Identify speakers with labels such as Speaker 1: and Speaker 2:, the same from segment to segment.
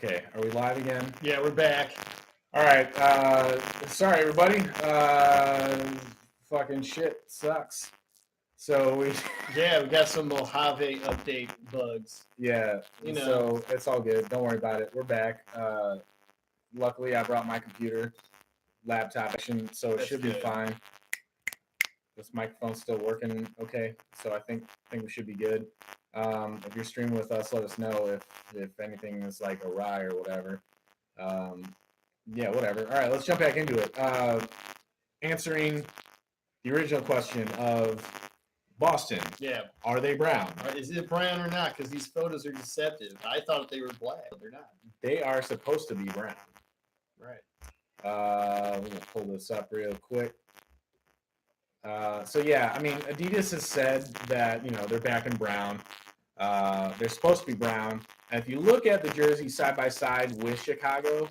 Speaker 1: Okay, are we live again?
Speaker 2: Yeah, we're back.
Speaker 1: All right. Sorry, everybody. Fucking shit sucks. So we,
Speaker 2: Yeah, we got some Mojave update bugs.
Speaker 1: yeah.
Speaker 2: You know.
Speaker 1: So it's all good. Don't worry about it. We're back. Luckily, I brought my computer, laptop, so it
Speaker 2: That's
Speaker 1: should be
Speaker 2: good.
Speaker 1: fine. This microphone's still working okay, so I think we should be good. If you're streaming with us, let us know if anything is like awry or whatever. Yeah, whatever. All right, let's jump back into it. Answering the original question of Boston.
Speaker 2: Yeah.
Speaker 1: Are they brown?
Speaker 2: Is it brown or not? Because these photos are deceptive. I thought they were black, but they're not.
Speaker 1: They are supposed to be brown.
Speaker 2: Right.
Speaker 1: I'm going to pull this up real quick. So yeah, I mean, Adidas has said that, they're back in brown. They're supposed to be brown. And if you look at the jersey side by side with Chicago,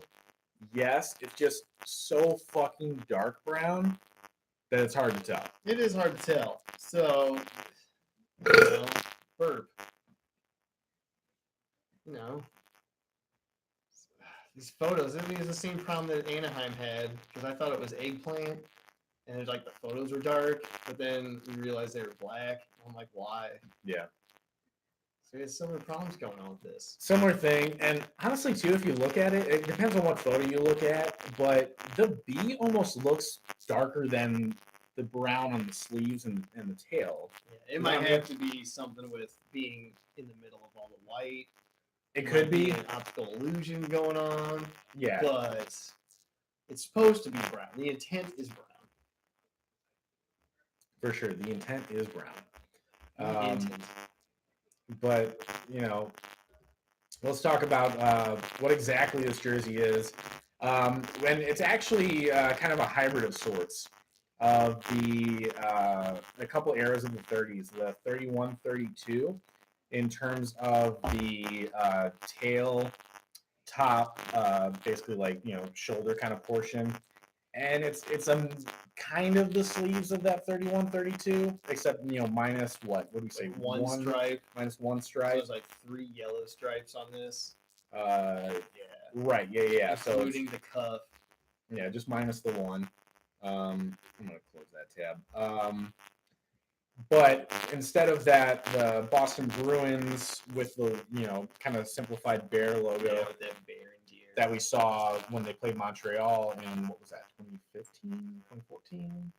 Speaker 1: yes, it's just so fucking dark brown that it's hard to tell.
Speaker 2: It is hard to tell. So, burp. These photos, I mean, it's the same problem that Anaheim had, because I thought it was eggplant, and it's like the photos were dark, but then we realized they were black. I'm like, why?
Speaker 1: Yeah.
Speaker 2: So there's similar problems going on with this.
Speaker 1: Similar thing, and honestly too, if you look at it, it depends on what photo you look at, but the B almost looks darker than the brown on the sleeves and the tail.
Speaker 2: Yeah, it might have to be something with being in the middle of all the white.
Speaker 1: It could be
Speaker 2: an optical illusion going on.
Speaker 1: Yeah.
Speaker 2: But it's supposed to be brown. The intent is brown.
Speaker 1: For sure, the intent is brown.
Speaker 2: Intent.
Speaker 1: But, let's talk about what exactly this jersey is. And it's actually kind of a hybrid of sorts of a couple eras of the 30s, the 31-32, in terms of the tail, top, basically like, shoulder kind of portion. And it's kind of the sleeves of that 31-32, except minus what do we say?
Speaker 2: One stripe.
Speaker 1: Minus one stripe.
Speaker 2: So there's like 3 yellow stripes on this.
Speaker 1: Yeah. Right. Yeah.
Speaker 2: Including the cuff.
Speaker 1: Yeah, just minus the one. I'm gonna close that tab. But instead of that, the Boston Bruins with the kind of simplified bear logo.
Speaker 2: Yeah, with that bear gear
Speaker 1: that we saw when they played Montreal in, what was that, 2015, 2014?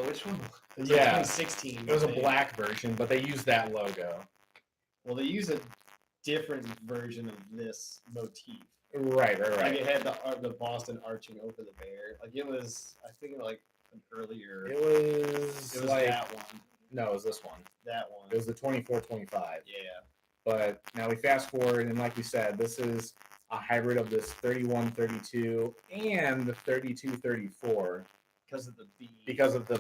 Speaker 2: Which one? It was
Speaker 1: Yeah.
Speaker 2: like 2016.
Speaker 1: It was a black version, but they used that logo.
Speaker 2: Well, they use a different version of this motif.
Speaker 1: Right.
Speaker 2: Like it had the Boston arching over the bear. Like it was, I think like an earlier.
Speaker 1: It was like
Speaker 2: that one.
Speaker 1: No, it was this one.
Speaker 2: That one.
Speaker 1: It was the 24-25.
Speaker 2: Yeah.
Speaker 1: But now we fast forward, and like we said, this is a hybrid of this 31-32 and the 32-34
Speaker 2: because of the B.
Speaker 1: Because of the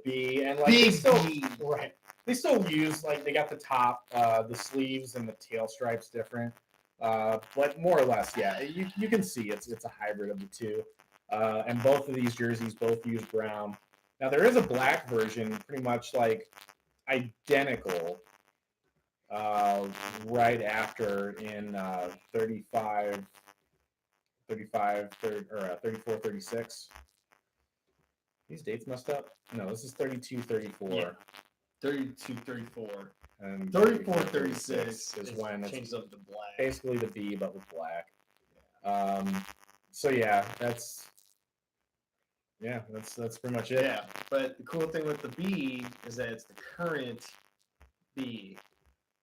Speaker 1: B, and like
Speaker 2: big B.
Speaker 1: Right. They still use, like, they got the top, the sleeves and the tail stripes different, but more or less, yeah, you can see it's a hybrid of the two, and both of these jerseys both use brown. Now there is a black version, pretty much like identical. Right after in 34, 36. These dates messed up? No, this is 32, 34.
Speaker 2: Yeah. 32, 34.
Speaker 1: And
Speaker 2: 34, 36
Speaker 1: is when
Speaker 2: it changes up to black.
Speaker 1: Basically the B, but with black. Yeah. So yeah, that's pretty much it.
Speaker 2: Yeah, but the cool thing with the B is that it's the current B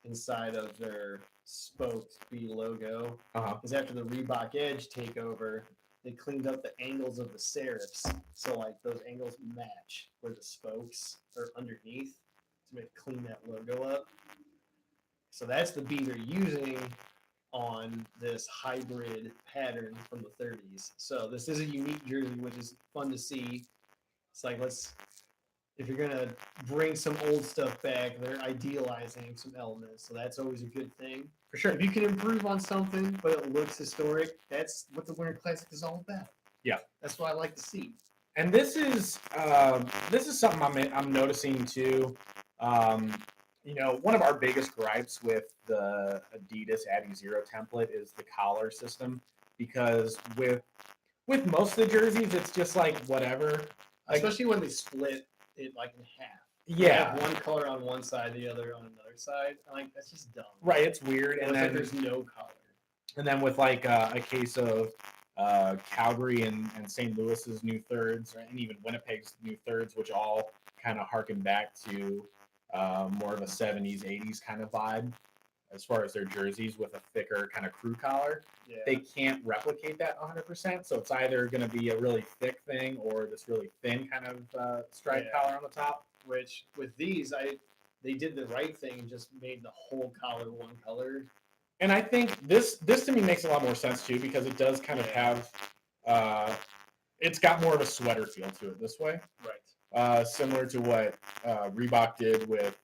Speaker 2: inside of their spoked B logo. Because after the Reebok Edge takeover, they cleaned up the angles of the serifs, so like those angles match where the spokes are underneath to clean that logo up. So that's the B they're using on this hybrid pattern from the 30s. So this is a unique jersey, which is fun to see. It's like, if you're going to bring some old stuff back, they're idealizing some elements. So that's always a good thing.
Speaker 1: For sure.
Speaker 2: If you can improve on something, but it looks historic, that's what the Winter Classic is all about.
Speaker 1: Yeah.
Speaker 2: That's what I like to see.
Speaker 1: And this is something I'm noticing too. one of our biggest gripes with the Adidas Adizero template is the collar system, because with most of the jerseys, it's just like whatever. Like,
Speaker 2: especially when they split it like in half.
Speaker 1: Yeah.
Speaker 2: Have one color on one side, the other on another side. Like, that's just dumb.
Speaker 1: Right, it's weird.
Speaker 2: And then like there's no color.
Speaker 1: And then with like a case of Calgary and St. Louis's new thirds, and even Winnipeg's new thirds, which all kind of harken back to more of a 70s, 80s kind of vibe as far as their jerseys with a thicker kind of crew collar.
Speaker 2: Yeah.
Speaker 1: They can't replicate that 100%. So it's either going to be a really thick thing or this really thin kind of stripe collar on the top.
Speaker 2: Which with these, they did the right thing and just made the whole collar one color.
Speaker 1: And I think this to me makes a lot more sense too, because it does kind of have it's got more of a sweater feel to it this way.
Speaker 2: Right.
Speaker 1: Similar to what Reebok did with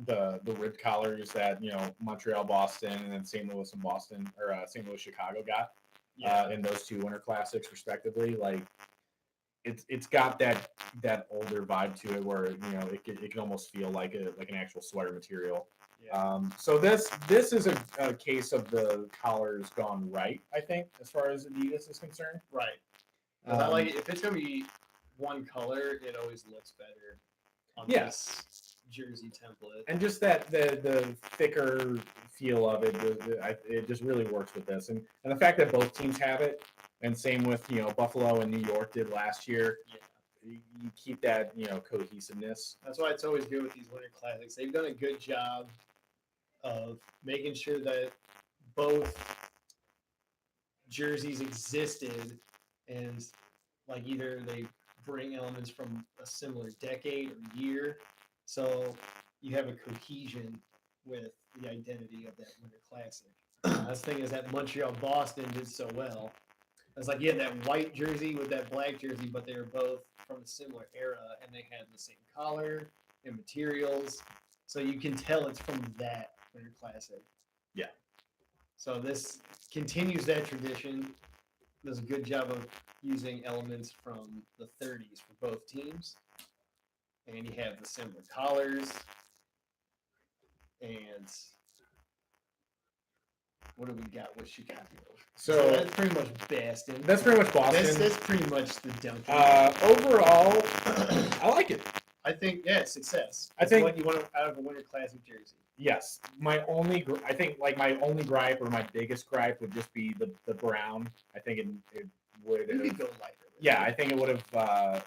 Speaker 1: the rib collars that Montreal, Boston, and then St. Louis and Boston, or St. Louis, Chicago got in those two Winter Classics respectively. Like it's got that older vibe to it, where it can almost feel like an actual sweater material. Yeah. So this is a case of the collars gone right, I think, as far as Adidas is concerned.
Speaker 2: Right. I like it. If it's gonna be one color, it always looks better on this jersey template. And
Speaker 1: just that the thicker feel of it, it just really works with this, and the fact that both teams have it, and same with Buffalo and New York did last year. Yeah. You keep that cohesiveness.
Speaker 2: That's why it's always good with these Winter Classics. They've done a good job of making sure that both jerseys existed, and like either they bring elements from a similar decade or year, so you have a cohesion with the identity of that Winter Classic. That's the thing is that Montreal Boston did so well. It's like you had that white jersey with that black jersey, but they were both from a similar era, and they had the same collar and materials, so you can tell it's from that Winter Classic.
Speaker 1: Yeah.
Speaker 2: So this continues that tradition. Does a good job of using elements from the 30s for both teams, and you have the similar collars. And what do we got with Chicago?
Speaker 1: So
Speaker 2: that's pretty much Boston.
Speaker 1: That's pretty much Boston.
Speaker 2: That's pretty much the Duncan.
Speaker 1: Overall, I like it.
Speaker 2: I think success.
Speaker 1: I think
Speaker 2: what you want out of a Winter Classic jersey.
Speaker 1: Yes, my only gripe, or my biggest gripe, would just be the brown. I think it would.
Speaker 2: You could go lighter.
Speaker 1: Yeah, I think it would have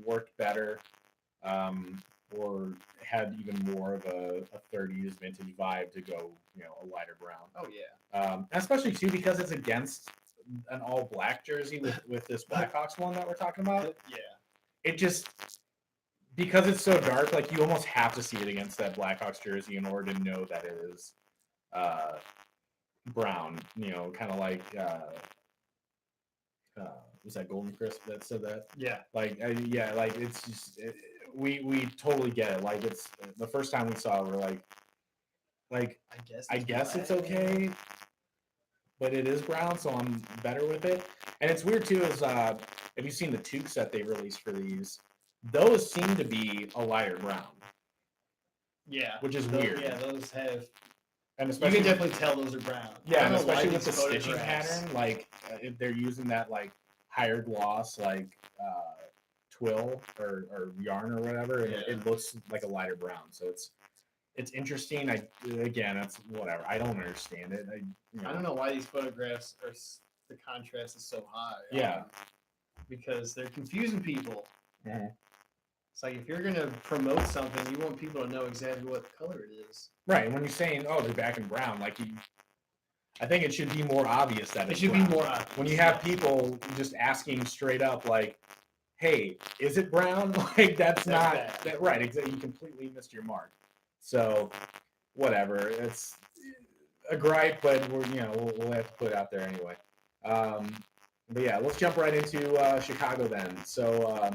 Speaker 1: worked better, or had even more of a 30s vintage vibe to go, a lighter brown.
Speaker 2: Oh yeah.
Speaker 1: Especially too because it's against an all black jersey with this Blackhawks one that we're talking about.
Speaker 2: Yeah.
Speaker 1: It just, because it's so dark, like you almost have to see it against that Blackhawks jersey in order to know that it is brown. Kind of like was that Golden Crisp that said that?
Speaker 2: Yeah.
Speaker 1: Like like it's just we totally get it. Like it's the first time we saw it, we're like I guess it's okay, but it is brown, so I'm better with it. And it's weird too is have you seen the toques that they released for these? Those seem to be a lighter brown.
Speaker 2: Yeah.
Speaker 1: Which is weird.
Speaker 2: Yeah, those have.
Speaker 1: And especially
Speaker 2: you can definitely tell those are brown.
Speaker 1: Yeah, and especially with the stitching pattern, like if they're using that like higher gloss, like twill or yarn or whatever, it looks like a lighter brown. So it's interesting. It's whatever. I don't understand it.
Speaker 2: I don't know why these photographs are the contrast is so high.
Speaker 1: Yeah.
Speaker 2: Because they're confusing people.
Speaker 1: Mm-hmm.
Speaker 2: It's like if you're gonna promote something, you want people to know exactly what color it is.
Speaker 1: Right. And when you're saying, "Oh, they're back in brown," I think it should be more obvious that
Speaker 2: it should be more obvious.
Speaker 1: When you have people just asking straight up, like, "Hey, is it brown?" Like that's not that, right. Exactly. You completely missed your mark. So, whatever. It's a gripe, but we'll have to put it out there anyway. But yeah, let's jump right into Chicago then. So,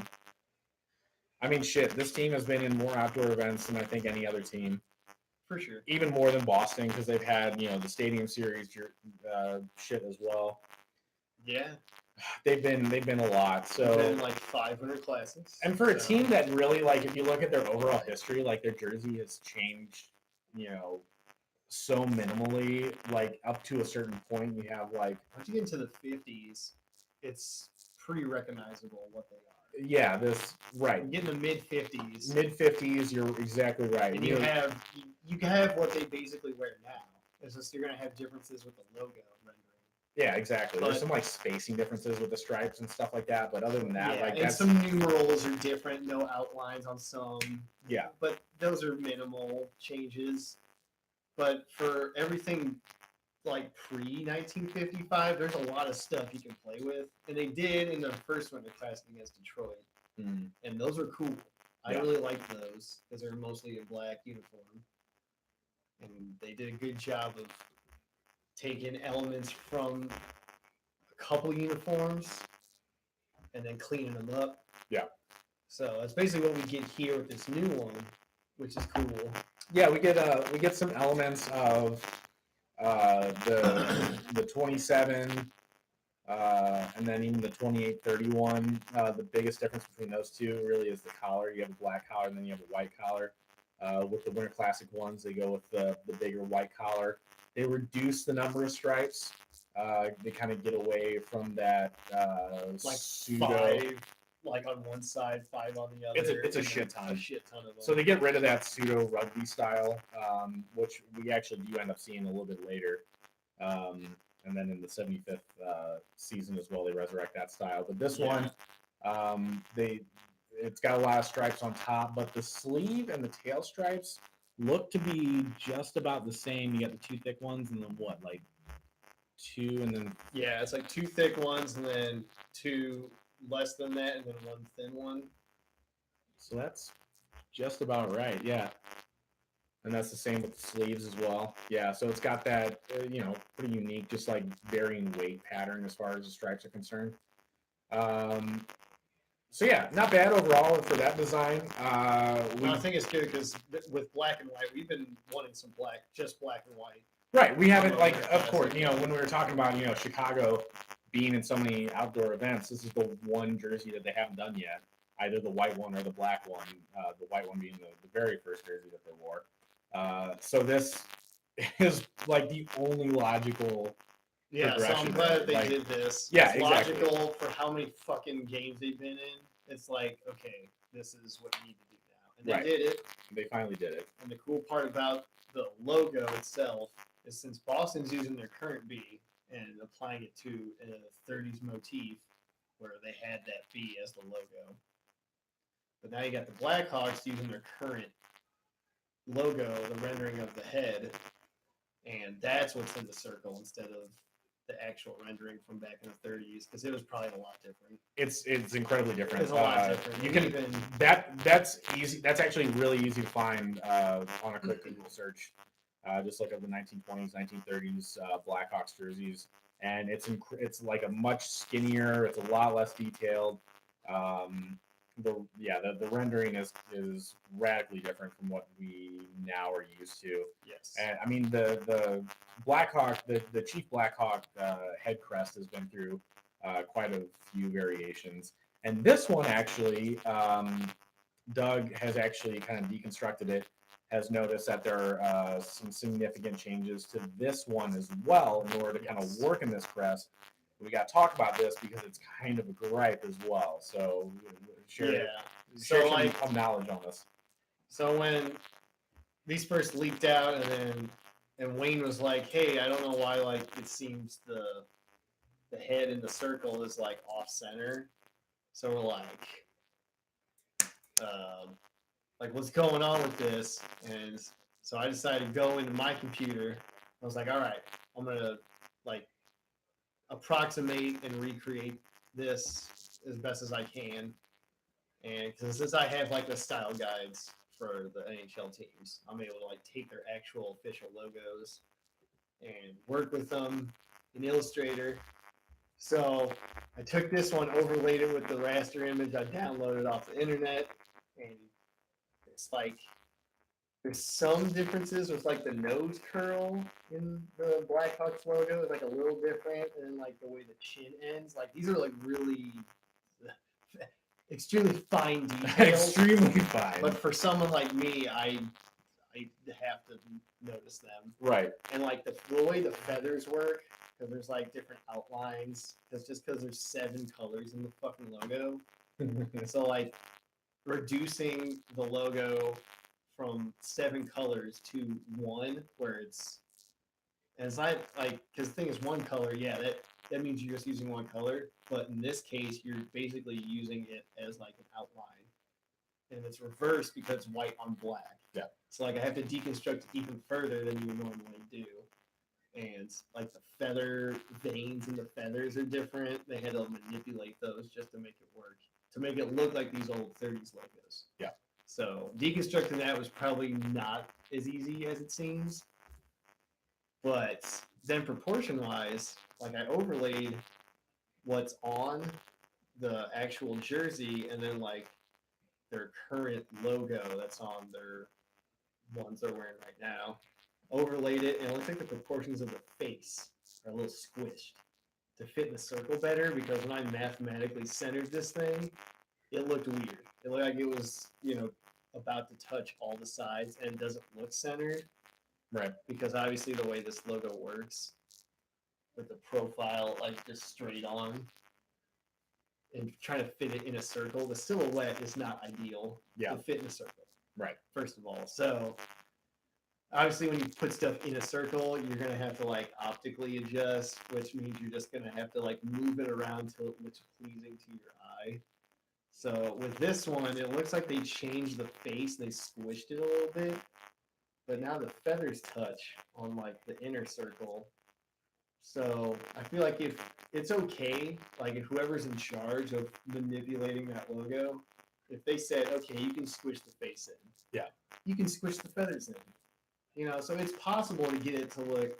Speaker 1: shit, this team has been in more outdoor events than I think any other team.
Speaker 2: For sure.
Speaker 1: Even more than Boston, because they've had, the Stadium Series shit as well.
Speaker 2: Yeah.
Speaker 1: They've been a lot. So
Speaker 2: been like 500 classics.
Speaker 1: And for a team that really, like, if you look at their overall history, like their jersey has changed, so minimally, like up to a certain point. You have like,
Speaker 2: once you get into the 50s, it's pretty recognizable what they are.
Speaker 1: Yeah, right.
Speaker 2: You get in the mid 50s.
Speaker 1: Mid 50s, you're exactly right.
Speaker 2: And you have what they basically wear now. It's just you're gonna have differences with the logo rendering.
Speaker 1: Yeah, exactly. There's some like spacing differences with the stripes and stuff like that, but other than that,
Speaker 2: and some numerals are different, no outlines on some.
Speaker 1: Yeah.
Speaker 2: But those are minimal changes. But for everything like pre-1955, there's a lot of stuff you can play with, and they did in the first Winter Classic against Detroit, and those were cool. I really liked those because they're mostly in black uniform, and they did a good job of taking elements from a couple uniforms and then cleaning them up.
Speaker 1: Yeah.
Speaker 2: So that's basically what we get here with this new one, which is cool.
Speaker 1: Yeah, we get some elements of the 27 and then even the 28-31. The biggest difference between those two really is the collar. You have a black collar and then you have a white collar. With the Winter Classic ones, they go with the bigger white collar. They reduce the number of stripes. They kind of get away from that
Speaker 2: like
Speaker 1: pseudo.
Speaker 2: 5, like on one side, 5 on the other.
Speaker 1: It's a shit ton.
Speaker 2: A shit ton of them.
Speaker 1: So they get rid of that pseudo rugby style, which we actually do end up seeing a little bit later. And then in the 75th season as well, they resurrect that style. But this one, it's got a lot of stripes on top, but the sleeve and the tail stripes look to be just about the same. You got the 2 thick ones and then what, like 2 and then...
Speaker 2: Yeah, it's like 2 thick ones and then 2 less than that and then 1 thin one.
Speaker 1: So that's just about right, yeah. And that's the same with the sleeves as well. Yeah, so it's got that, pretty unique, just like varying weight pattern as far as the stripes are concerned. So yeah, not bad overall for that design.
Speaker 2: I think it's good because with black and white, we've been wanting some just black and white.
Speaker 1: Right, we haven't, like, of course, when we were talking about, Chicago being in so many outdoor events, this is the one jersey that they haven't done yet. Either the white one or the black one. The white one being the very first jersey that they wore. So this is like the only logical
Speaker 2: progression. So I'm glad they did this.
Speaker 1: Yeah,
Speaker 2: it's logical for how many fucking games they've been in. It's like, okay, this is what you need to do now. And they did it.
Speaker 1: They finally did it.
Speaker 2: And the cool part about the logo itself is since Boston's using their current B and applying it to a 30s motif where they had that B as the logo. But now you got the Blackhawks using their current logo, the rendering of the head, and that's what's in the circle instead of the actual rendering from back in the 30s, because it was probably a lot different.
Speaker 1: It's incredibly different.
Speaker 2: It's a lot different.
Speaker 1: You can that's easy. That's actually really easy to find on a quick Google search. Just look up the 1920s, 1930s Blackhawks jerseys, and it's like a much skinnier. It's a lot less detailed. The rendering is radically different from what we now are used to.
Speaker 2: Yes.
Speaker 1: And I mean the Blackhawk, the Chief Blackhawk head crest has been through quite a few variations. And this one actually, Doug has actually kind of deconstructed it, has noticed that there are some significant changes to this one as well in order to kind of work in this crest. We got to talk about this because it's kind of a gripe as well. So share some knowledge on this.
Speaker 2: So when these first leaked out, and Wayne was like, "Hey, I don't know why it seems the head in the circle is like off center." So we're like, what's going on with this? And so I decided to go into my computer. I was like, all right, I'm gonna approximate and recreate this as best as I can. And since I have the style guides for the NHL teams, I'm able to take their actual official logos and work with them in Illustrator. So I took this one, overlaid it with the raster image I downloaded off the internet, and it's There's some differences with like the nose curl in the Blackhawks logo is like a little different, and like the way the chin ends. Like these are like really extremely fine details.
Speaker 1: Extremely fine.
Speaker 2: But for someone like me, I have to notice them.
Speaker 1: Right.
Speaker 2: And like the way the feathers work, because there's like different outlines. Because there's 7 colors in the fucking logo. So like reducing the logo from 7 colors to 1, where it's not like, because the thing is 1 color, yeah, that means you're just using 1 color. But in this case, you're basically using it as like an outline. And it's reversed because it's white on black.
Speaker 1: Yeah.
Speaker 2: So like I have to deconstruct it even further than you normally do. And like the feather veins and the feathers are different. They had to manipulate those just to make it work, to make it look like these old 30s logos.
Speaker 1: Yeah.
Speaker 2: So deconstructing that was probably not as easy as it seems. But then proportion wise, like I overlaid what's on the actual jersey and then like their current logo that's on their ones they're wearing right now. Overlaid it, and it looks like the proportions of the face are a little squished to fit in the circle better, because when I mathematically centered this thing, it looked weird. It looked like it was, about to touch all the sides and doesn't look centered.
Speaker 1: Right.
Speaker 2: Because obviously the way this logo works with the profile like just straight on and trying to fit it in a circle, the silhouette is not ideal to fit in a circle.
Speaker 1: Right.
Speaker 2: First of all. So obviously when you put stuff in a circle, you're going to have to like optically adjust, which means you're just going to have to like move it around till it looks pleasing to your eye. So with this one, it looks like they changed the face. They squished it a little bit, but now the feathers touch on like the inner circle. So I feel like if it's okay, like if whoever's in charge of manipulating that logo, if they said, okay, you can squish the face in.
Speaker 1: Yeah.
Speaker 2: You can squish the feathers in. So it's possible to get it to look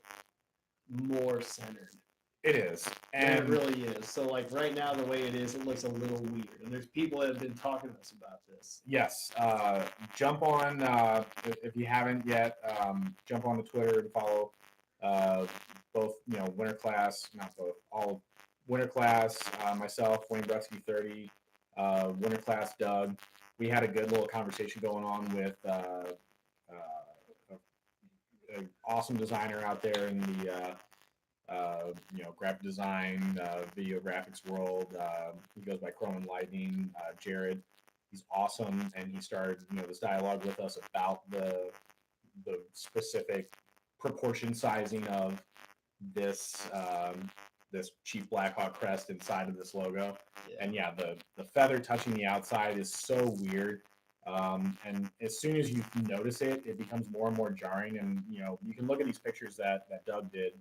Speaker 2: more centered.
Speaker 1: It is.
Speaker 2: And it really is. So like right now, the way it is, it looks a little weird. And there's people that have been talking to us about this.
Speaker 1: Yes. Jump on, if you haven't yet, jump on the Twitter and follow both, Winter Class, not both, all Winter Class, myself, Wayne Bretsky 30, Winter Class Doug. We had a good little conversation going on with an awesome designer out there in the graphic design, video graphics world. He goes by Chrome and Lightning. Jared, he's awesome, and he started this dialogue with us about the specific proportion sizing of this this Chief Blackhawk crest inside of this logo. Yeah. And yeah, the feather touching the outside is so weird. And as soon as you notice it, it becomes more and more jarring. And you can look at these pictures that Doug did,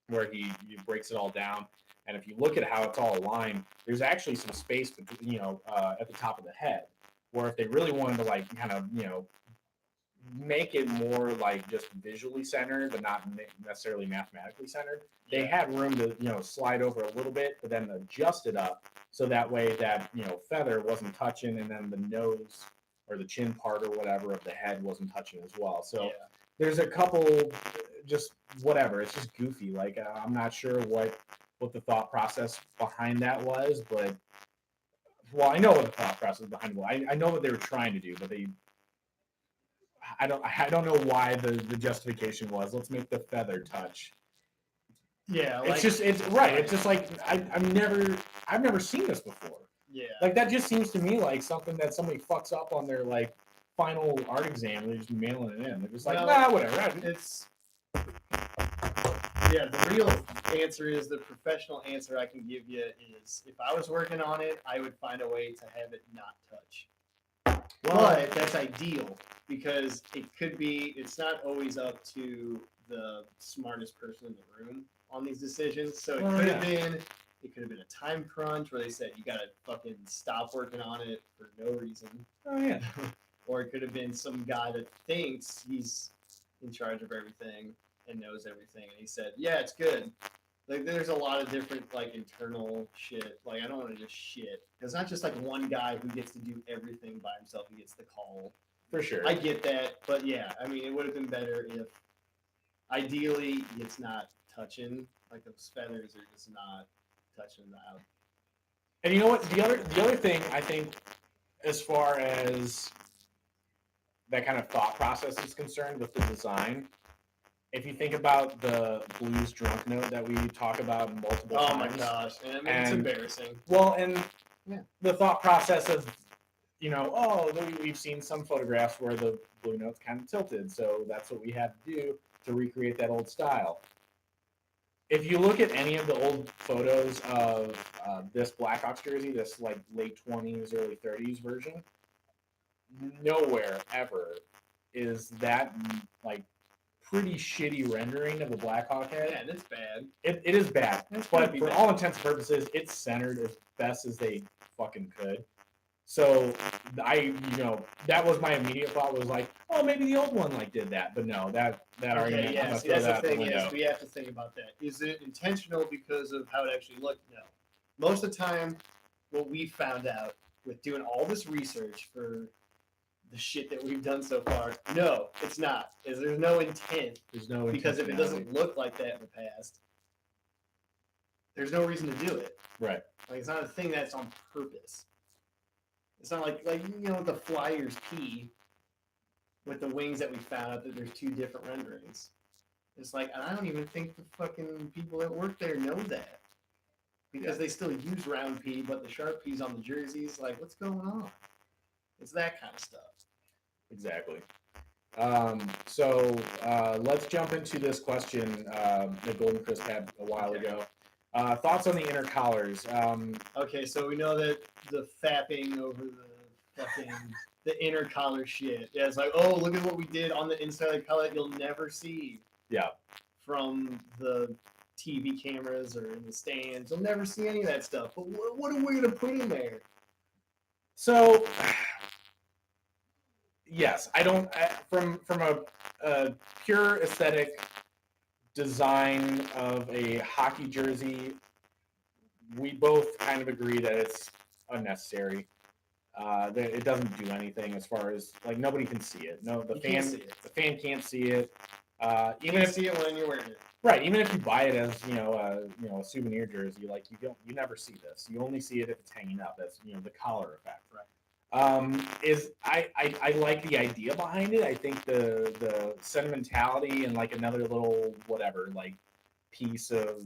Speaker 1: where he breaks it all down. And if you look at how it's all aligned, there's actually some space between, at the top of the head, where if they really wanted to like kind of, make it more like just visually centered, but not necessarily mathematically centered, they had room to, slide over a little bit, but then adjust it up so that way that, feather wasn't touching, and then the nose or the chin part or whatever of the head wasn't touching as well. So there's a couple, just whatever. It's just goofy. Like I'm not sure what the thought process behind that was, but I know what the thought process behind it was. I know what they were trying to do, but I don't know why the justification was, let's make the feather touch.
Speaker 2: Yeah,
Speaker 1: it's just right. It's just like I've never seen this before.
Speaker 2: Yeah,
Speaker 1: like that just seems to me like something that somebody fucks up on their like final art exam. They're just mailing it in. They're just like, whatever.
Speaker 2: The real answer is, the professional answer I can give you is, if I was working on it, I would find a way to have it not touch. But that's ideal, because it's not always up to the smartest person in the room on these decisions. So it could have been a time crunch where they said you gotta fucking stop working on it for no reason.
Speaker 1: Oh yeah.
Speaker 2: Or it could have been some guy that thinks he's in charge of everything and knows everything, and he said, yeah, it's good. Like there's a lot of different like internal shit. Like I don't want to just shit. It's not just like one guy who gets to do everything by himself who gets the call.
Speaker 1: For sure.
Speaker 2: I get that, but yeah, I mean, it would have been better if, ideally, it's not touching, like those feathers are just not touching the out.
Speaker 1: And you know what? The other thing I think, as far as that kind of thought process is concerned with the design, if you think about the blues drunk note that we talk about multiple times.
Speaker 2: Oh my gosh, I mean, it's embarrassing.
Speaker 1: Well, and the thought process of, we've seen some photographs where the blue note's kind of tilted, so that's what we had to do to recreate that old style. If you look at any of the old photos of this Blackhawks jersey, this like late 20s, early 30s version, nowhere ever is that like pretty shitty rendering of the Blackhawk head.
Speaker 2: Yeah, that's bad.
Speaker 1: It is bad, but for all intents and purposes, it's centered as best as they fucking could. So that was my immediate thought, was like, oh, maybe the old one like did that, but no, that argument.
Speaker 2: Yeah, see, that's the thing is we have to think about that. Is it intentional because of how it actually looked? No. Most of the time, what we found out with doing all this research for the shit that we've done so far, no, it's not. There's no intent.
Speaker 1: There's no
Speaker 2: because if it doesn't look like that in the past, there's no reason to do it.
Speaker 1: Right.
Speaker 2: Like it's not a thing that's on purpose. It's not like the Flyers P with the wings that we found out that there's two different renderings. It's like, and I don't even think the fucking people that work there know that, because they still use round P, but the sharp P's on the jerseys. Like, what's going on? It's that kind of stuff.
Speaker 1: Exactly. So let's jump into this question that Golden Crisp had a while ago. Thoughts on the inner collars?
Speaker 2: Okay, so we know that the fapping over the inner collar shit. Yeah, it's like, oh, look at what we did on the inside of the collar. You'll never see.
Speaker 1: Yeah.
Speaker 2: From the TV cameras or in the stands, you'll never see any of that stuff. But what are we gonna put in there?
Speaker 1: So, yes, I don't. From a pure aesthetic design of a hockey jersey, we both kind of agree that it's unnecessary. That it doesn't do anything as far as, like, nobody can see it. No, the fan can't see it. Even if
Speaker 2: see it when you're wearing it.
Speaker 1: Right, even if you buy it as a souvenir jersey, like you never see this. You only see it if it's hanging up. That's the collar effect.
Speaker 2: Right.
Speaker 1: I like the idea behind it. I think the sentimentality and like another little whatever like piece of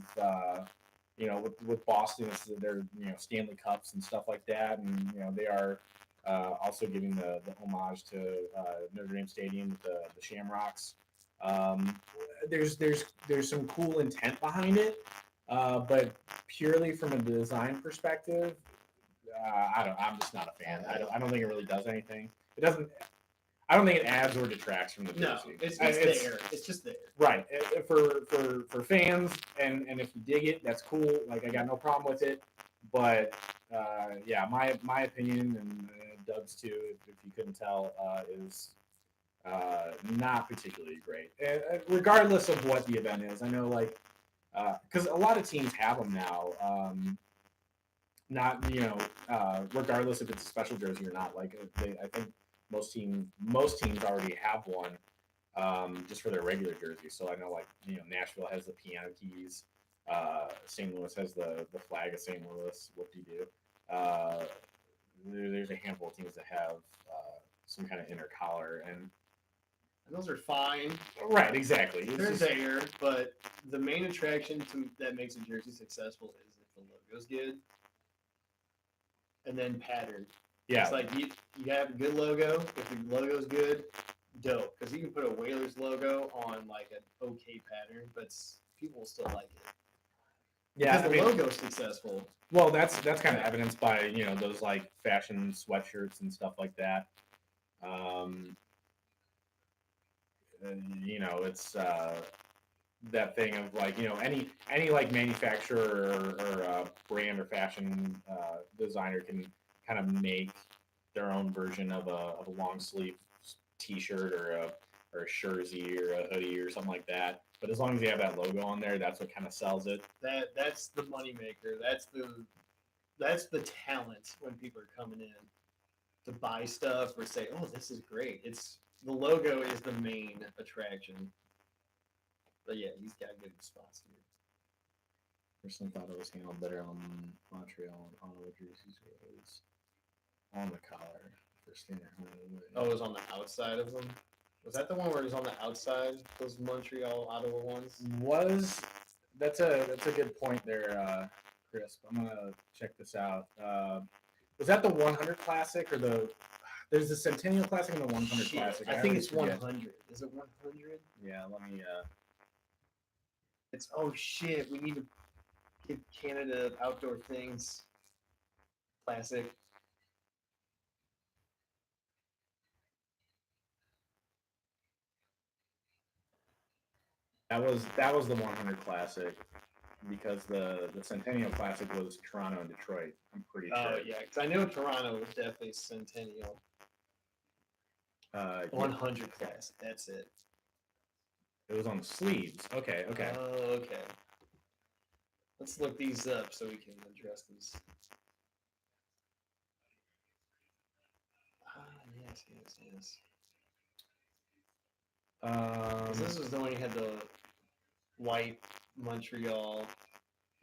Speaker 1: with Boston, it's their Stanley Cups and stuff like that, and they are also giving the homage to Notre Dame Stadium with the Shamrocks. There's some cool intent behind it, but purely from a design perspective, I'm just not a fan. I don't think it really does anything. It doesn't. I don't think it adds or detracts from the jersey.
Speaker 2: No, it's there. It's just there.
Speaker 1: Right. For fans, and if you dig it, that's cool. Like, I got no problem with it. But yeah, my opinion, and Doug's too, if you couldn't tell, is not particularly great. Regardless of what the event is, I know, like, because a lot of teams have them now. Not regardless if it's a special jersey or not. Like, I think most teams already have one, just for their regular jersey. So I know, like, Nashville has the piano keys. St. Louis has the flag of St. Louis. What do you do? There's a handful of teams that have some kind of inner collar, and
Speaker 2: those are fine.
Speaker 1: Right, exactly.
Speaker 2: They're there, but the main attraction that makes a jersey successful is if the logo's good, and then pattern.
Speaker 1: Yeah,
Speaker 2: it's like you have a good logo. If the logo's good, dope. Because you can put a Whalers logo on like an okay pattern, but people will still like it.
Speaker 1: Yeah,
Speaker 2: because the logo's successful.
Speaker 1: Well, that's kind of evidenced by those like fashion sweatshirts and stuff like that. It's that thing of like any like manufacturer or brand or fashion designer can kind of make their own version of a long sleeve T-shirt or a jersey or a hoodie or something like that. But as long as you have that logo on there, that's what kind of sells it.
Speaker 2: That's the moneymaker. That's the talent when people are coming in. to buy stuff or say, "Oh, this is great." It's the logo is the main attraction. But yeah, he's got good response here.
Speaker 1: Personally thought it was handled better on Montreal and Ottawa jerseys. It was on the collar for standard.
Speaker 2: Oh, it was on the outside of them. Was that the one where it was on the outside? Those Montreal, Ottawa ones.
Speaker 1: That's a good point there, Chris. I'm gonna check this out. Was that the 100 Classic or the? There's the Centennial Classic and the 100
Speaker 2: Shit,
Speaker 1: Classic.
Speaker 2: I think it's 100. Is it 100?
Speaker 1: Yeah, let me.
Speaker 2: It's oh shit. We need to give Canada Outdoor Things Classic.
Speaker 1: That was the 100 Classic because the Centennial Classic was Toronto and Detroit. I'm pretty sure.
Speaker 2: Oh yeah, because I know Toronto was definitely Centennial. 100 Classic. That's it.
Speaker 1: It was on the sleeves. Okay. Okay.
Speaker 2: Oh, okay. Let's look these up so we can address these. Ah, yes, yes, yes. This was the one you had the white Montreal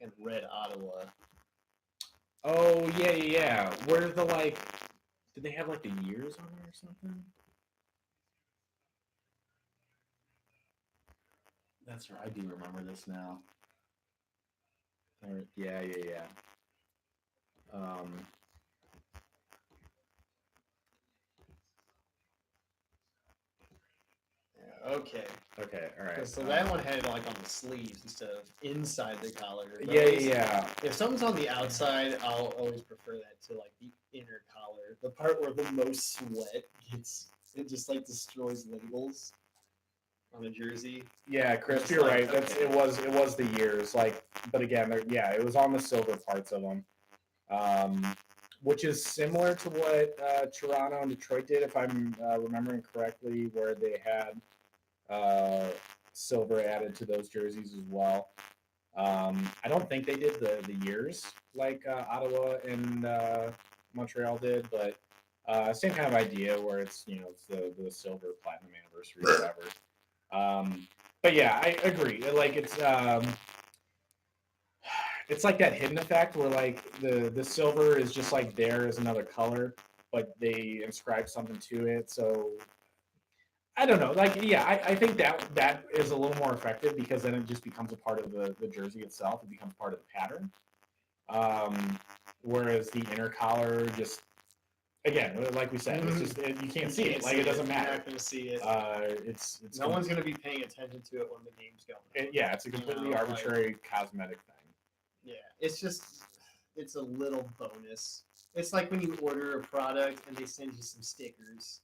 Speaker 2: and red Ottawa.
Speaker 1: Oh yeah. Where the like? Did they have like the years on it or something? That's right. I do remember this now. Yeah.
Speaker 2: Okay.
Speaker 1: Okay. All right.
Speaker 2: So that one had it like on the sleeves instead of inside the collar.
Speaker 1: Yeah.
Speaker 2: If something's on the outside, I'll always prefer that to like the inner collar, the part where the most sweat gets. It just like destroys labels on a jersey.
Speaker 1: Yeah, Chris, you're right. That's it was the years like, but again, it was on the silver parts of them, which is similar to what Toronto and Detroit did, if I'm remembering correctly, where they had silver added to those jerseys as well. I don't think they did the years like Ottawa and Montreal did, but same kind of idea where it's it's the silver platinum anniversary or whatever. But yeah, I agree. Like it's like that hidden effect where like the silver is just like there as another color, but they inscribe something to it. So I don't know. Like yeah, I think that is a little more effective because then it just becomes a part of the jersey itself. It becomes part of the pattern. Whereas the inner collar just again, like we said, it's just you can't see it. Like it doesn't matter.
Speaker 2: You're not going to see it.
Speaker 1: It's
Speaker 2: no one's going to be paying attention to it when the game's going.
Speaker 1: Yeah, it's a completely arbitrary cosmetic thing.
Speaker 2: Yeah, it's a little bonus. It's like when you order a product and they send you some stickers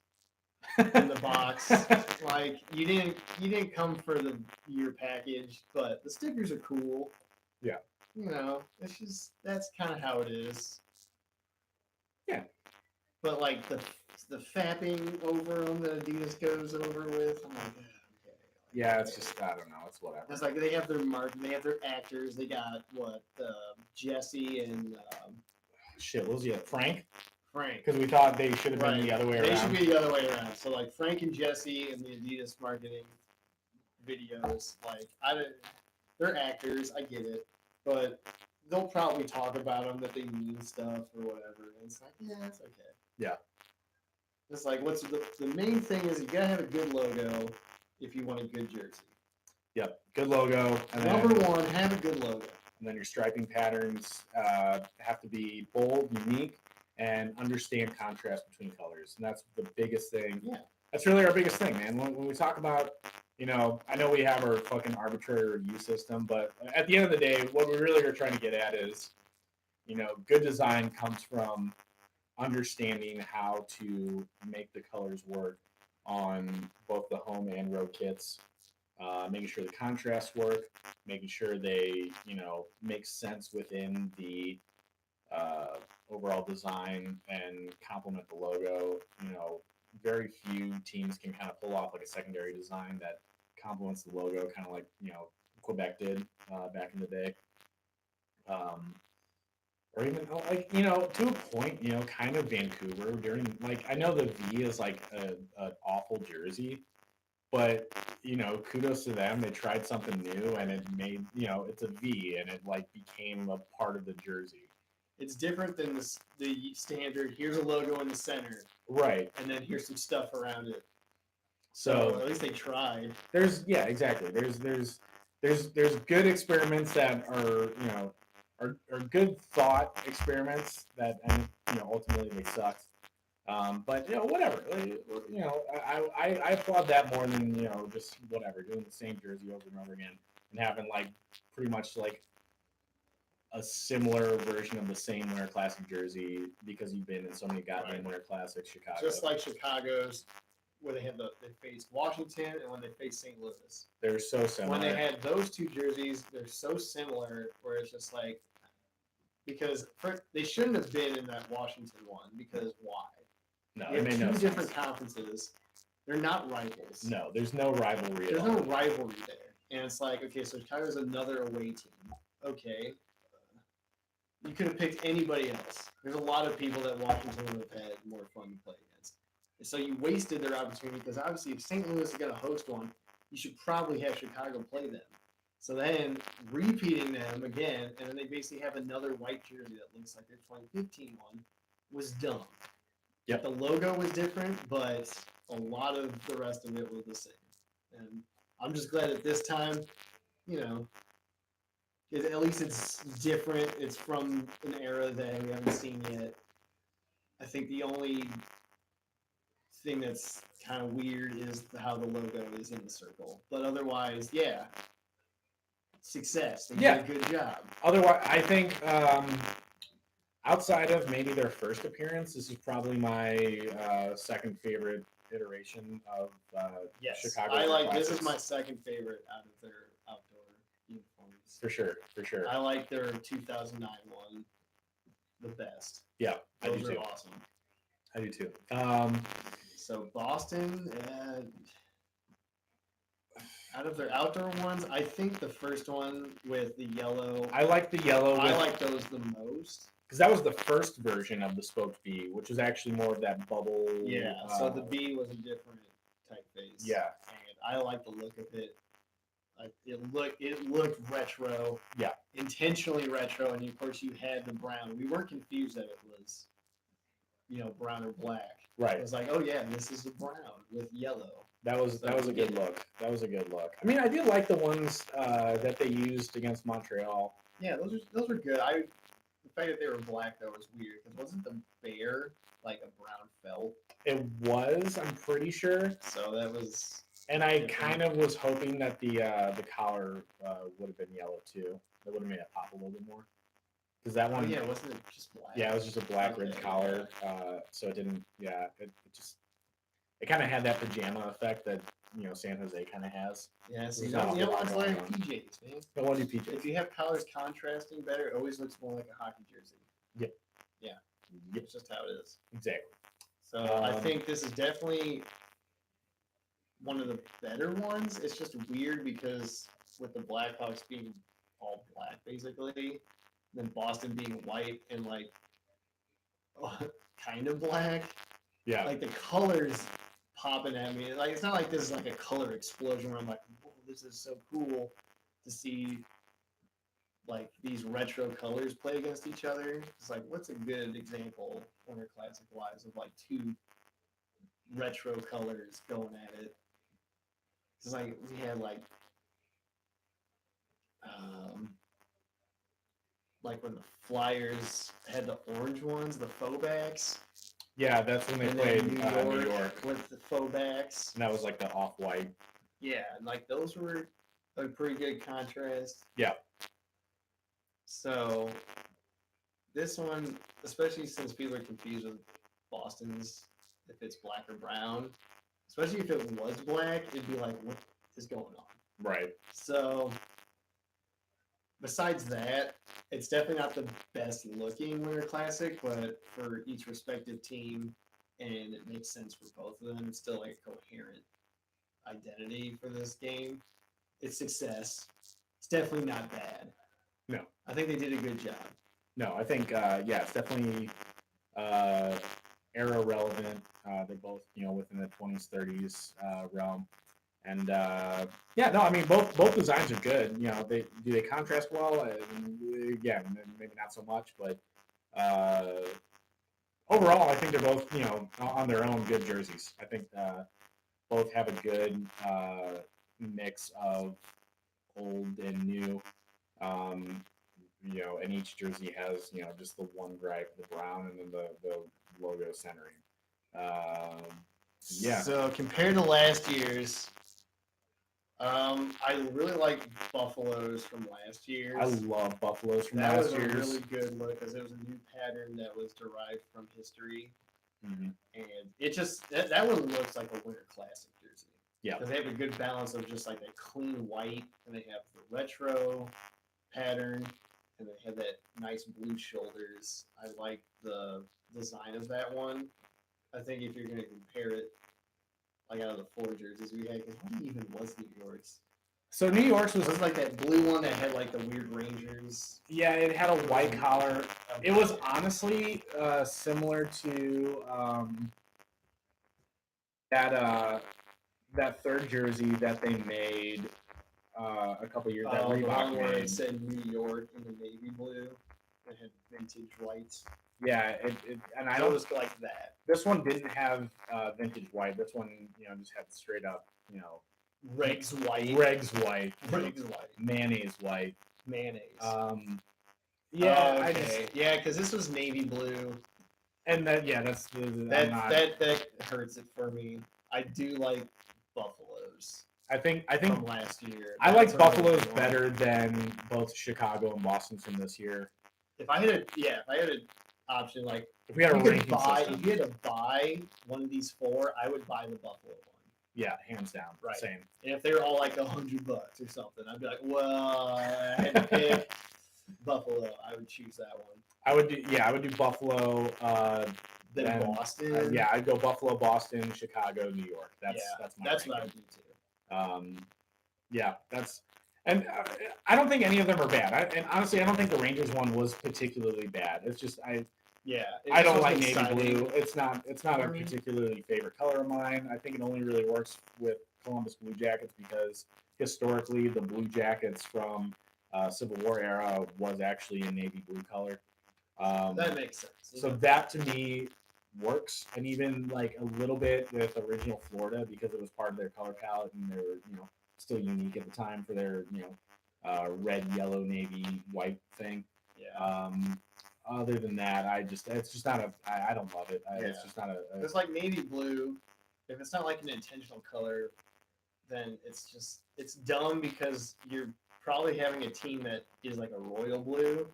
Speaker 2: in the box. Like you didn't come for the year package, but the stickers are cool.
Speaker 1: Yeah.
Speaker 2: It's just that's kind of how it is.
Speaker 1: Yeah.
Speaker 2: But like the fapping over them that Adidas goes over with, I'm like, okay.
Speaker 1: Yeah, it's just I don't know. It's whatever.
Speaker 2: It's like they have their they have their actors. They got Jesse and
Speaker 1: shit. What was it? Frank.
Speaker 2: Because
Speaker 1: we thought they should have been the other way around.
Speaker 2: They should be the other way around. So like Frank and Jesse in the Adidas marketing videos, like they're actors. I get it, but they'll probably talk about them that they mean stuff or whatever. And it's like, yeah, it's okay.
Speaker 1: Yeah.
Speaker 2: It's like what's the main thing is you gotta have a good logo if you want a good jersey.
Speaker 1: Yep, good logo.
Speaker 2: And Number one, have a good logo.
Speaker 1: And then your striping patterns have to be bold, unique, and understand contrast between colors. And that's the biggest thing.
Speaker 2: Yeah.
Speaker 1: That's really our biggest thing, man. When we talk about, I know we have our fucking arbitrary review system, but at the end of the day, what we really are trying to get at is, good design comes from understanding how to make the colors work on both the home and road kits, making sure the contrasts work, making sure they, make sense within the overall design and complement the logo. Very few teams can kind of pull off like a secondary design that complements the logo, kind of like Quebec did back in the day. or even like to a point, kind of Vancouver during like I know the V is like an awful jersey, but kudos to them. They tried something new and it made it's a V and it like became a part of the jersey.
Speaker 2: It's different than the standard. Here's a logo in the center,
Speaker 1: right?
Speaker 2: And then here's some stuff around it.
Speaker 1: So
Speaker 2: at least they tried.
Speaker 1: Exactly. There's good experiments that are good thought experiments that and ultimately they sucked. But whatever. I applaud that more than just whatever doing the same jersey over and over again and having like pretty much like a similar version of the same Winter Classic jersey because you've been in so many goddamn Winter Classics, Chicago.
Speaker 2: Just like Chicago's, where they faced Washington and when they faced St. Louis.
Speaker 1: They're so similar.
Speaker 2: When they had those two jerseys, they're so similar where it's just like, because they shouldn't have been in that Washington one because why?
Speaker 1: No,
Speaker 2: you have two different conferences. They're not rivals.
Speaker 1: No, there's no rivalry.
Speaker 2: There's no rivalry there, and it's like, okay, so Chicago's another away team. Okay, you could have picked anybody else. There's a lot of people that Washington would have had more fun to play against. And so you wasted their opportunity because obviously if St. Louis is going to host one, you should probably have Chicago play them. So then repeating them again, and then they basically have another white jersey that looks like their 2015 one, was dumb.
Speaker 1: Yep.
Speaker 2: The logo was different, but a lot of the rest of it was the same. And I'm just glad that this time, at least it's different. It's from an era that we haven't seen yet. I think the only thing that's kind of weird is how the logo is in the circle. But otherwise, yeah, success. They did a good job.
Speaker 1: Otherwise, I think outside of maybe their first appearance, this is probably my second favorite iteration of Chicago.
Speaker 2: I like this is my second favorite out of their outdoor uniforms.
Speaker 1: For sure.
Speaker 2: I like their 2009 one the best.
Speaker 1: Yeah,
Speaker 2: those are awesome.
Speaker 1: I do too.
Speaker 2: So Boston, out of their outdoor ones, I think the first one with the yellow.
Speaker 1: I like the yellow.
Speaker 2: I like those the most.
Speaker 1: Because that was the first version of the spoked V, which was actually more of that bubble.
Speaker 2: Yeah, so the V was a different typeface.
Speaker 1: Yeah.
Speaker 2: And I like the look of it. It looked retro.
Speaker 1: Yeah.
Speaker 2: Intentionally retro, and of course you had the brown. We weren't confused that it was, brown or black.
Speaker 1: Right.
Speaker 2: It was like, oh yeah, this is the brown with yellow.
Speaker 1: That was a good look. That was a good look. I mean, I did like the ones that they used against Montreal.
Speaker 2: Yeah, those were good. The fact that they were black though was weird because wasn't the bear like a brown felt?
Speaker 1: It was. I'm pretty sure.
Speaker 2: So that was.
Speaker 1: And I kind of was hoping that the collar would have been yellow too. That would have made it pop a little bit more. Because that one.
Speaker 2: Oh, yeah, wasn't it just black?
Speaker 1: Yeah, it was just a black red collar. So it didn't. Yeah, it kind of had that pajama effect that San Jose kind of has.
Speaker 2: Yeah, so it's like PJs, man.
Speaker 1: Don't want to do PJs.
Speaker 2: If you have colors contrasting better, it always looks more like a hockey jersey.
Speaker 1: Yep.
Speaker 2: Yeah. Yep. It's just how it is.
Speaker 1: Exactly.
Speaker 2: So I think this is definitely one of the better ones. It's just weird because with the Blackhawks being all black, basically, then Boston being white and like kind of black.
Speaker 1: Yeah.
Speaker 2: Like the colors popping at me. Like it's not like this is like a color explosion where I'm like, whoa, this is so cool to see like these retro colors play against each other. It's like, what's a good example, Winter Classic wise, of like two retro colors going at it? It's like we had like when the Flyers had the orange ones, the faux backs.
Speaker 1: Yeah, that's when they played New York
Speaker 2: with the faux backs.
Speaker 1: And that was like the off-white.
Speaker 2: Yeah, and like those were a pretty good contrast.
Speaker 1: Yeah.
Speaker 2: So this one, especially since people are confused with Boston's, if it's black or brown, especially if it was black, it'd be like, what is going on?
Speaker 1: Right.
Speaker 2: So besides that, it's definitely not the best looking Winter Classic, but for each respective team, and it makes sense for both of them. It's still like a coherent identity for this game. It's success. It's definitely not bad.
Speaker 1: No.
Speaker 2: I think they did a good job.
Speaker 1: No, I think yeah, it's definitely era relevant. They're both within the 20s, 30s realm, and yeah, no, I mean both designs are good. They contrast well. Again, maybe not so much, but uh, overall, I think they're both on their own good jerseys. I think both have a good mix of old and new. Um, and each jersey has, just the one gripe, the brown, and then the logo centering. Um, yeah.
Speaker 2: So compared to last year's, I really like Buffaloes from last year's.
Speaker 1: I love Buffaloes from
Speaker 2: That
Speaker 1: last
Speaker 2: was a
Speaker 1: year's.
Speaker 2: really good look because it was a new pattern that was derived from history,
Speaker 1: Mhm.
Speaker 2: and it just that one looks like a Winter Classic jersey.
Speaker 1: Yeah.
Speaker 2: Because they have a good balance of just like a clean white, and they have the retro pattern, and they have that nice blue shoulders. I like the design of that one. I think if you're going to compare it, like out of the four jerseys we had, because what even was New York's?
Speaker 1: So New York's
Speaker 2: Was it like that blue one that had like the weird Rangers?
Speaker 1: Yeah, it had a white collar. It was honestly similar to that third jersey that they made a couple years. That
Speaker 2: the
Speaker 1: Reebok
Speaker 2: one where
Speaker 1: made.
Speaker 2: it said New York in the navy blue. It had vintage whites.
Speaker 1: Yeah, and I
Speaker 2: It
Speaker 1: don't.
Speaker 2: was like that.
Speaker 1: This one didn't have vintage white. This one, just had straight up,
Speaker 2: Regs white.
Speaker 1: Regs white,
Speaker 2: Regs white.
Speaker 1: mayonnaise white.
Speaker 2: Mayonnaise.
Speaker 1: Yeah,
Speaker 2: okay. Yeah, because this was navy blue.
Speaker 1: And that's
Speaker 2: that hurts it for me. I do like Buffaloes.
Speaker 1: I think
Speaker 2: from last year.
Speaker 1: I like Buffaloes better than both Chicago and Boston from this year.
Speaker 2: If I had an option, like
Speaker 1: if we had
Speaker 2: if you had to buy one of these four, I would buy the Buffalo one.
Speaker 1: Yeah, hands down.
Speaker 2: Right.
Speaker 1: Same.
Speaker 2: And if they were all like $100 or something, I'd be like, well, I had to pick Buffalo. I would choose that one.
Speaker 1: I would do Buffalo.
Speaker 2: Then Boston.
Speaker 1: Yeah, I'd go Buffalo, Boston, Chicago, New York. That's
Speaker 2: what I would do too.
Speaker 1: Yeah, and I don't think any of them are bad. And honestly, I don't think the Rangers one was particularly bad. It's just I don't like navy blue. It's not a particularly favorite color of mine. I think it only really works with Columbus Blue Jackets because historically the Blue Jackets from Civil War era was actually a navy blue color.
Speaker 2: That makes sense.
Speaker 1: So that to me works, and even like a little bit with original Florida because it was part of their color palette and they were still unique at the time for their red, yellow, navy, white thing.
Speaker 2: Yeah.
Speaker 1: Other than that, it's just not I don't love it. It's just not a.
Speaker 2: It's like navy blue. If it's not like an intentional color, then it's dumb because you're probably having a team that is like a royal blue,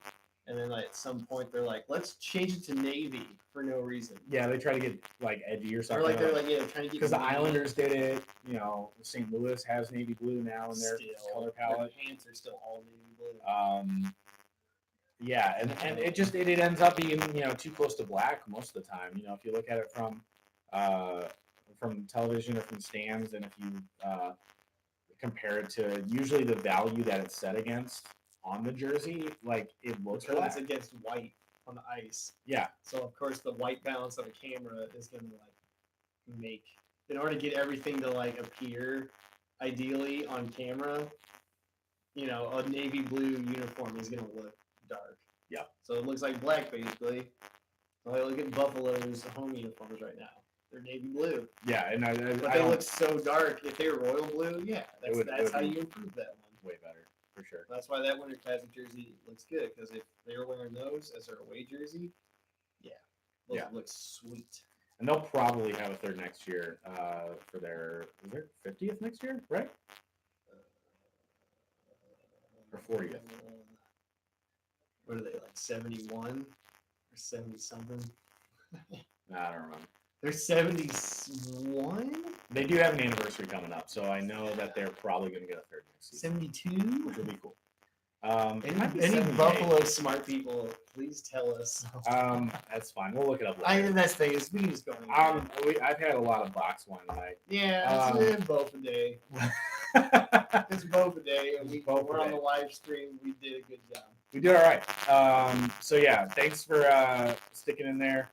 Speaker 2: and then like at some point they're like, let's change it to navy for no reason.
Speaker 1: Yeah, they try to get like edgy or something.
Speaker 2: Or like they're trying to get
Speaker 1: because the Islanders did it. St. Louis has navy blue now in their color palette.
Speaker 2: Their pants are still all navy blue.
Speaker 1: Yeah, and it ends up being too close to black most of the time. If you look at it from television or from stands, and if you compare it to usually the value that it's set against on the jersey, like it looks
Speaker 2: black. It's against white on the ice.
Speaker 1: Yeah.
Speaker 2: So of course the white balance of a camera is going to like make, in order to get everything to like appear ideally on camera, a navy blue uniform is going to look dark.
Speaker 1: Yeah.
Speaker 2: So it looks like black basically. Well, look at Buffalo's home uniforms right now. They're navy blue.
Speaker 1: Yeah, and
Speaker 2: but they look so dark. If they were royal blue, yeah, that's how you improve that one.
Speaker 1: Way better, for sure.
Speaker 2: That's why that Winter Classic jersey looks good, because if they were wearing those as their away jersey, those look sweet.
Speaker 1: And they'll probably have a third next year for their 50th next year, right? Or 40th.
Speaker 2: What are they, like 71 or 70 something?
Speaker 1: I don't remember.
Speaker 2: They're 71?
Speaker 1: They do have an anniversary coming up, so I know that they're probably going to get a third next season.
Speaker 2: 72?
Speaker 1: Which will be cool.
Speaker 2: Any Buffalo smart people, please tell us.
Speaker 1: That's fine. We'll look it up later.
Speaker 2: That's the thing is, we can just go.
Speaker 1: I've had a lot of box wine tonight.
Speaker 2: Yeah, it's both a day. It's Boba Day, and we're on
Speaker 1: Day.
Speaker 2: the live stream. We did a good job.
Speaker 1: We did all right. So yeah, thanks for sticking in there.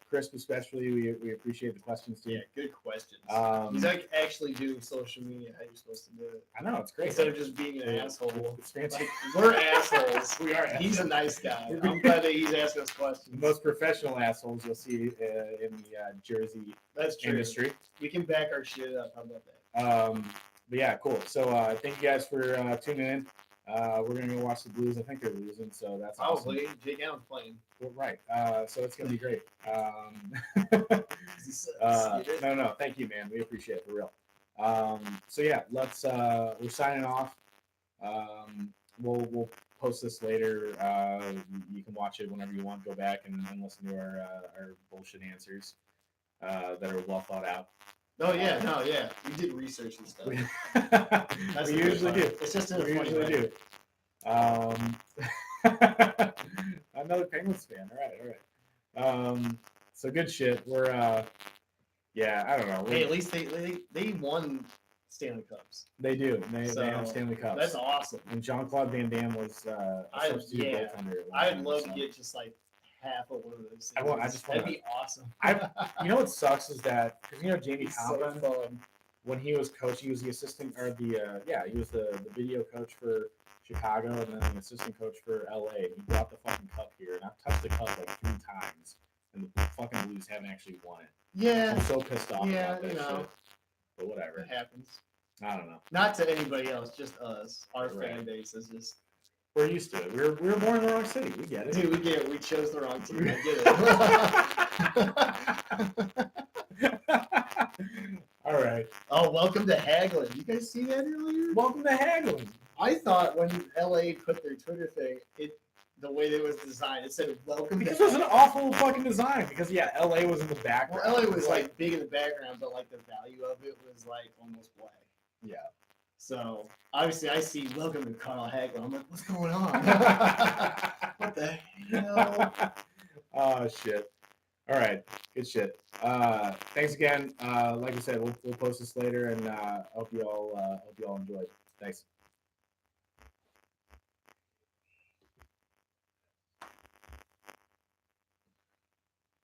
Speaker 1: Crisp especially, we appreciate the questions too.
Speaker 2: Yeah, good questions. He's like actually doing social media how you're supposed to do it.
Speaker 1: I know, it's great.
Speaker 2: Instead of just being an asshole.
Speaker 1: It's fancy.
Speaker 2: Like, we're assholes.
Speaker 1: We are.
Speaker 2: He's a nice guy. I'm glad that he's asking us questions.
Speaker 1: The most professional assholes you'll see in the Jersey industry.
Speaker 2: We can back our shit up. How about that?
Speaker 1: But yeah, cool. So thank you guys for tuning in. We're gonna go watch the Blues. I think they're losing, so that's
Speaker 2: probably
Speaker 1: awesome.
Speaker 2: Jake Allen's playing.
Speaker 1: Well, right. So it's gonna be great. No, thank you, man. We appreciate it for real. So yeah, let's. We're signing off. We'll post this later. You can watch it whenever you want. Go back and listen to our bullshit answers that are well thought out.
Speaker 2: Oh yeah, yeah. We did research and stuff.
Speaker 1: We usually do.
Speaker 2: It's just in
Speaker 1: we
Speaker 2: a funny
Speaker 1: usually
Speaker 2: way.
Speaker 1: do. Another Penguins fan. All right. So good shit. We're yeah, I don't know.
Speaker 2: Hey, at least they won Stanley Cups.
Speaker 1: They do. They have Stanley Cups.
Speaker 2: That's awesome.
Speaker 1: And Jean-Claude Van Damme was substitute goaltender.
Speaker 2: I'd love to get just like half of one of those. That'd be awesome.
Speaker 1: You know what sucks is that because Jamie Conklin,
Speaker 2: so
Speaker 1: when he was coaching, he was the assistant or he was the video coach for Chicago and then the assistant coach for LA. And he brought the fucking cup here, and I've touched the cup like 3 times, and the fucking Blues haven't actually won it.
Speaker 2: Yeah,
Speaker 1: I'm so pissed off about that
Speaker 2: shit.
Speaker 1: But whatever.
Speaker 2: It happens.
Speaker 1: I don't know.
Speaker 2: Not to anybody else, just us. Our fan base is just.
Speaker 1: We're used to it. We were born in the wrong city. We get it.
Speaker 2: Dude, we get it. We chose the wrong team. I get it.
Speaker 1: All right.
Speaker 2: Oh, welcome to Hagelin. You guys see that earlier?
Speaker 1: Welcome to Hagelin.
Speaker 2: I thought when LA put their Twitter thing, the way it was designed, it said welcome.
Speaker 1: Because it was an awful fucking design. Because LA was in the background.
Speaker 2: Well, LA was like big in the background, but like the value of it was like almost black.
Speaker 1: Yeah.
Speaker 2: So obviously, I see welcome to Carl Hagelin. I'm like, what's going on? What the hell?
Speaker 1: Oh shit. All right, good shit. Thanks again. Like I said, we'll post this later, and hope you all enjoyed. Thanks.